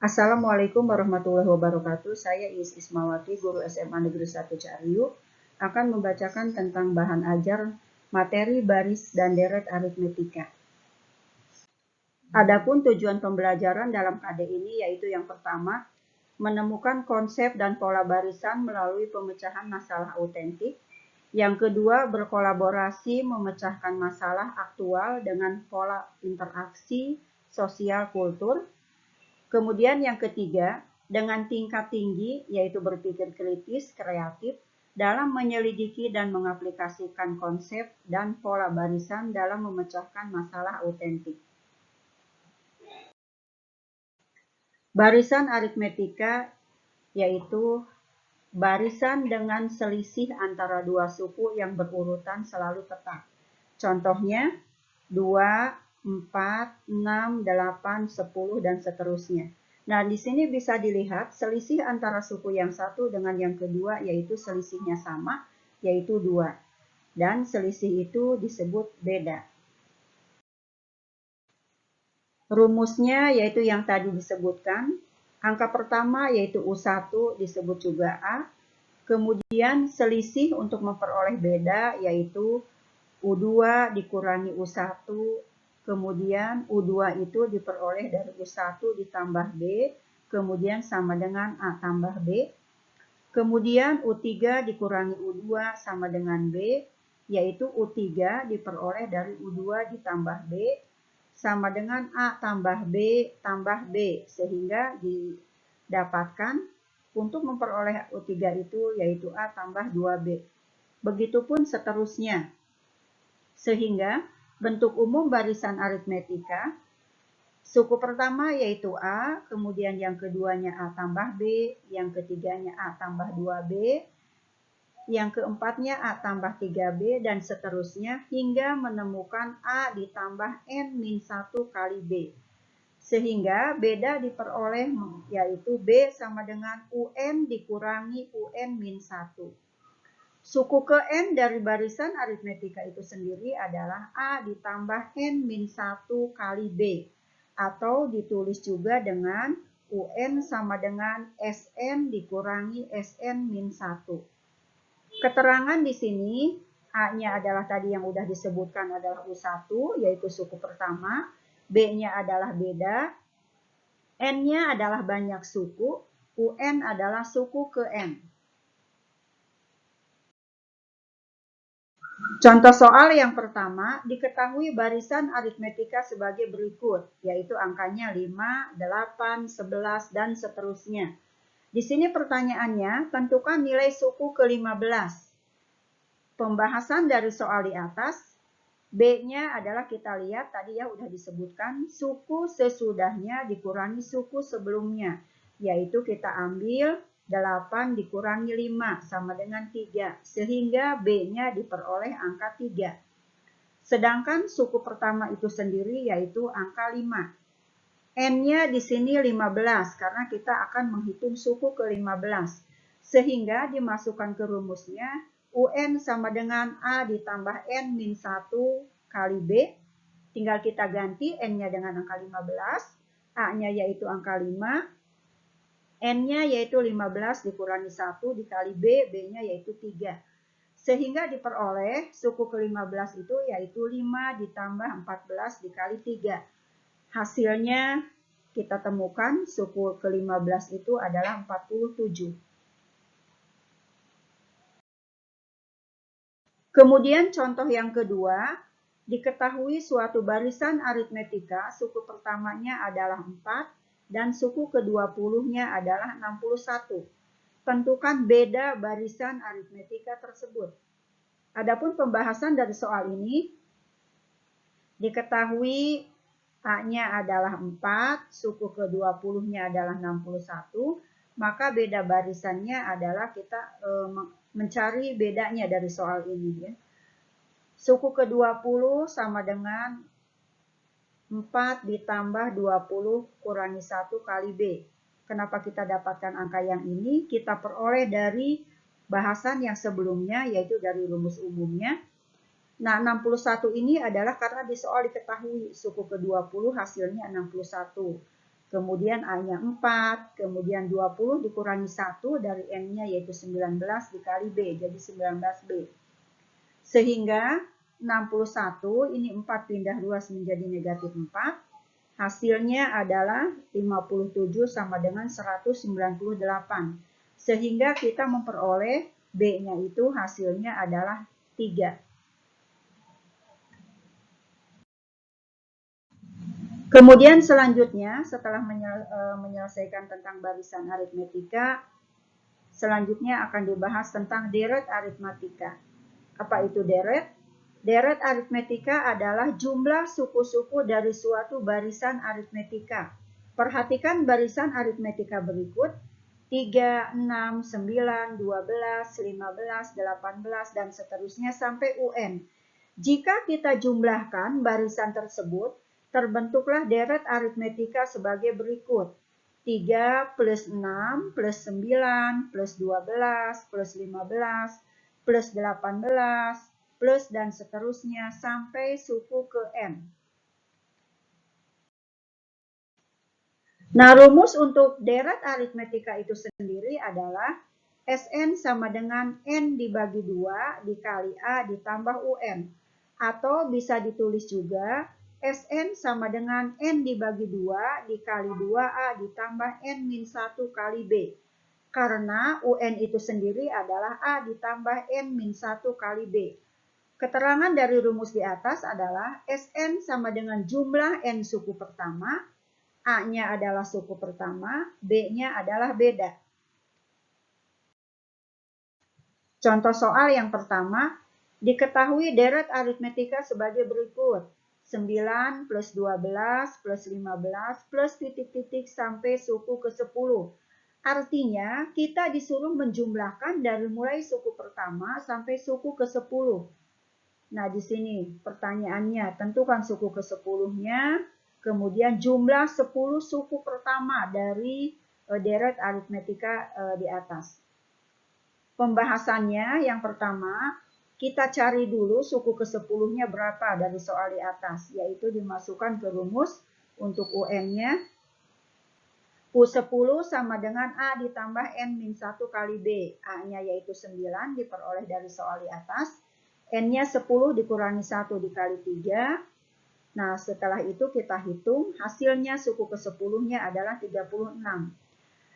Assalamualaikum warahmatullahi wabarakatuh. Saya Is Ismawati, guru SMA Negeri 1 Cariu, akan membacakan tentang bahan ajar materi baris dan deret aritmetika. Adapun tujuan pembelajaran dalam KD ini yaitu yang pertama, menemukan konsep dan pola barisan melalui pemecahan masalah autentik. Yang kedua, berkolaborasi memecahkan masalah aktual dengan pola interaksi sosial kultur. Kemudian yang ketiga, dengan tingkat tinggi, yaitu berpikir kritis, kreatif, dalam menyelidiki dan mengaplikasikan konsep dan pola barisan dalam memecahkan masalah autentik. Barisan aritmetika yaitu barisan dengan selisih antara dua suku yang berurutan selalu tetap. Contohnya 2, 4, 6, 8, 10, dan seterusnya. Nah, di sini bisa dilihat selisih antara suku yang satu dengan yang kedua yaitu selisihnya sama, yaitu 2. Dan selisih itu disebut beda. Rumusnya yaitu yang tadi disebutkan. Angka pertama yaitu U1 disebut juga A. Kemudian selisih untuk memperoleh beda yaitu U2 dikurangi U1. Kemudian U2 itu diperoleh dari U1 ditambah B. Kemudian sama dengan A tambah B. Kemudian U3 dikurangi U2 sama dengan B. Yaitu U3 diperoleh dari U2 ditambah B. Sama dengan A tambah B, sehingga didapatkan untuk memperoleh U3 itu yaitu A tambah 2B. Begitupun seterusnya. Sehingga bentuk umum barisan aritmetika, suku pertama yaitu A, kemudian yang keduanya A tambah B, yang ketiganya A tambah 2B, yang keempatnya A tambah 3B, dan seterusnya hingga menemukan A ditambah N-1 kali B. Sehingga beda diperoleh yaitu B sama dengan UN dikurangi UN-1. Suku ke N dari barisan aritmetika itu sendiri adalah A ditambah N-1 kali B. Atau ditulis juga dengan UN sama dengan SN dikurangi SN-1. Keterangan di sini, A-nya adalah tadi yang sudah disebutkan adalah U1, yaitu suku pertama. B-nya adalah beda. N-nya adalah banyak suku. UN adalah suku ke N. Contoh soal yang pertama, diketahui barisan aritmetika sebagai berikut, yaitu angkanya 5, 8, 11, dan seterusnya. Di sini pertanyaannya, tentukan nilai suku ke-15. Pembahasan dari soal di atas, B-nya adalah kita lihat tadi ya udah disebutkan, suku sesudahnya dikurangi suku sebelumnya, yaitu kita ambil 8 dikurangi 5 sama dengan 3, sehingga B-nya diperoleh angka 3. Sedangkan suku pertama itu sendiri yaitu angka 5. N-nya di sini 15 karena kita akan menghitung suku ke-15. Sehingga dimasukkan ke rumusnya UN sama dengan A ditambah N-1 kali B. Tinggal kita ganti N-nya dengan angka 15, A-nya yaitu angka 5, N-nya yaitu 15 dikurangi 1 dikali B, B-nya yaitu 3. Sehingga diperoleh suku ke-15 itu yaitu 5 ditambah 14 dikali 3. Hasilnya kita temukan suku ke-15 itu adalah 47. Kemudian contoh yang kedua, diketahui suatu barisan aritmetika suku pertamanya adalah 4 dan suku ke-20-nya adalah 61. Tentukan beda barisan aritmetika tersebut. Adapun pembahasan dari soal ini, diketahui A-nya adalah 4, suku ke-20-nya adalah 61, maka beda barisannya adalah kita mencari bedanya dari soal ini. Ya. Suku ke-20 sama dengan 4 ditambah 20 kurangi 1 kali B. Kenapa kita dapatkan angka yang ini? Kita peroleh dari bahasan yang sebelumnya, yaitu dari rumus umumnya. Nah, 61 ini adalah karena di soal diketahui suku ke-20 hasilnya 61. kemudian A-nya 4, kemudian 20 dikurangi 1 dari N-nya yaitu 19 dikali B, jadi 19B. Sehingga 61, ini 4 pindah ruas menjadi negatif 4, hasilnya adalah 57 sama dengan 198. Sehingga kita memperoleh B-nya itu hasilnya adalah 3. Kemudian selanjutnya setelah menyelesaikan tentang barisan aritmetika, selanjutnya akan dibahas tentang deret aritmetika. Apa itu deret? Deret aritmetika adalah jumlah suku-suku dari suatu barisan aritmetika. Perhatikan barisan aritmetika berikut: 3, 6, 9, 12, 15, 18, dan seterusnya sampai UN. Jika kita jumlahkan barisan tersebut, terbentuklah deret aritmetika sebagai berikut. 3 plus 6 plus 9 plus 12 plus 15 plus 18 plus dan seterusnya sampai suku ke N. Nah, rumus untuk deret aritmetika itu sendiri adalah Sn sama dengan N dibagi 2 dikali A ditambah UN. Atau bisa ditulis juga Sn sama dengan N dibagi 2 dikali 2A ditambah N-1 kali B. Karena UN itu sendiri adalah A ditambah N-1 kali B. Keterangan dari rumus di atas adalah Sn sama dengan jumlah N suku pertama, A-nya adalah suku pertama, B-nya adalah beda. Contoh soal yang pertama, diketahui deret aritmetika sebagai berikut. 9 plus 12 plus 15 plus titik-titik sampai suku ke-10. Artinya, kita disuruh menjumlahkan dari mulai suku pertama sampai suku ke-10. Nah, di sini pertanyaannya, tentukan suku ke-10-nya, kemudian jumlah 10 suku pertama dari deret aritmetika di atas. Pembahasannya yang pertama, kita cari dulu suku ke-10-nya berapa dari soal di atas, yaitu dimasukkan ke rumus untuk UN-nya. U10 sama dengan A ditambah N-1 kali B. A-nya yaitu 9 diperoleh dari soal di atas. N-nya 10 dikurangi 1 dikali 3. Nah, setelah itu kita hitung, hasilnya suku ke-10-nya adalah 36.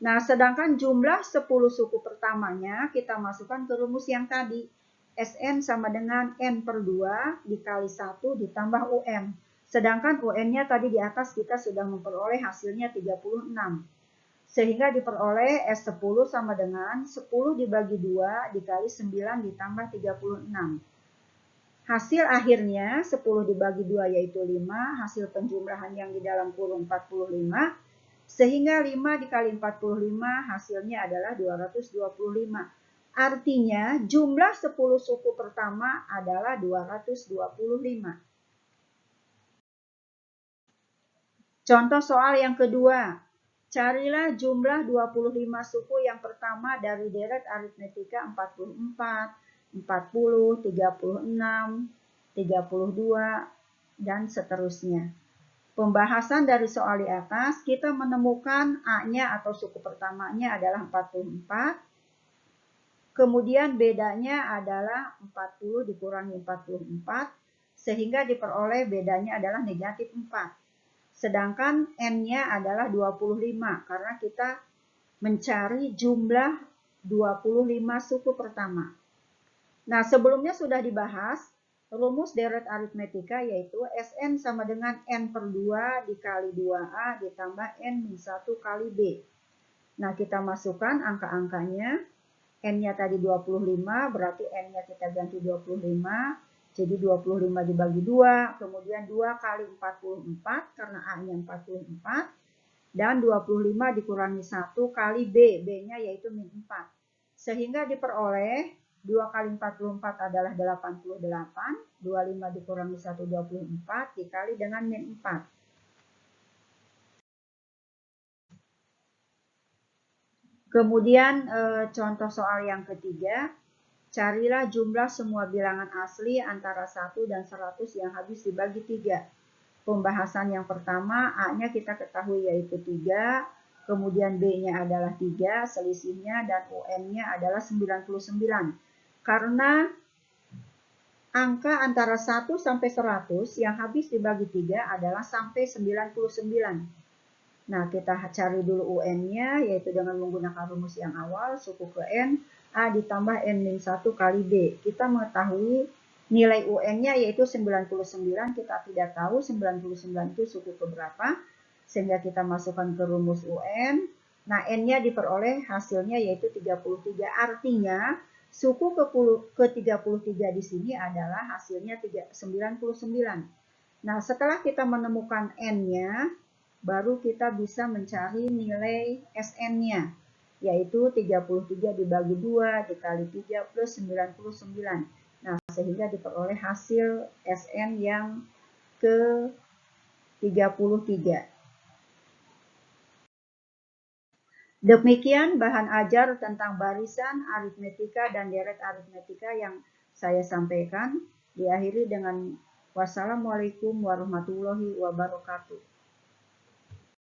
Nah, sedangkan jumlah 10 suku pertamanya kita masukkan ke rumus yang tadi. Sn sama dengan N per 2 dikali 1 ditambah UN. Sedangkan UN-nya tadi di atas kita sudah memperoleh hasilnya 36. Sehingga diperoleh S10 sama dengan 10 dibagi 2 dikali 9 ditambah 36. Hasil akhirnya 10 dibagi 2 yaitu 5, hasil penjumlahan yang di dalam kurung 45. Sehingga 5 dikali 45 hasilnya adalah 225. Artinya jumlah 10 suku pertama adalah 225. Contoh soal yang kedua. Carilah jumlah 25 suku yang pertama dari deret aritmetika 44, 40, 36, 32, dan seterusnya. Pembahasan dari soal di atas, kita menemukan A-nya atau suku pertamanya adalah 44. Kemudian bedanya adalah 40 dikurangi 44, sehingga diperoleh bedanya adalah negatif 4. Sedangkan N-nya adalah 25, karena kita mencari jumlah 25 suku pertama. Nah, sebelumnya sudah dibahas rumus deret aritmetika yaitu Sn sama dengan N per 2 dikali 2A ditambah N-1 kali B. Nah, kita masukkan angka-angkanya. N-nya tadi 25, berarti N-nya kita ganti 25. Jadi 25 dibagi 2, kemudian 2 kali 44 karena A-nya 44. Dan 25 dikurangi 1 kali B. B-nya yaitu min 4. Sehingga diperoleh 2 kali 44 adalah 88, 25 dikurangi 1, 24, dikali dengan min 4. Kemudian contoh soal yang ketiga, carilah jumlah semua bilangan asli antara 1 dan 100 yang habis dibagi 3. pembahasan yang pertama, A-nya kita ketahui yaitu 3, kemudian B-nya adalah 3, selisihnya, dan UN-nya adalah 99. Karena angka antara 1 sampai 100 yang habis dibagi 3 adalah sampai 99. Nah, kita cari dulu UN-nya, yaitu dengan menggunakan rumus yang awal, suku ke N, A ditambah N-1 kali B. Kita mengetahui nilai UN-nya yaitu 99, kita tidak tahu 99 itu suku ke berapa, sehingga kita masukkan ke rumus UN. Nah, N-nya diperoleh hasilnya yaitu 33. Artinya, suku ke 33 di sini adalah hasilnya 99. Nah, setelah kita menemukan N-nya, baru kita bisa mencari nilai SN-nya, yaitu 33 dibagi 2 dikali 3 plus 99. Nah, sehingga diperoleh hasil SN yang ke-33. Demikian bahan ajar tentang barisan, aritmetika, dan deret aritmetika yang saya sampaikan. Diakhiri dengan wassalamualaikum warahmatullahi wabarakatuh.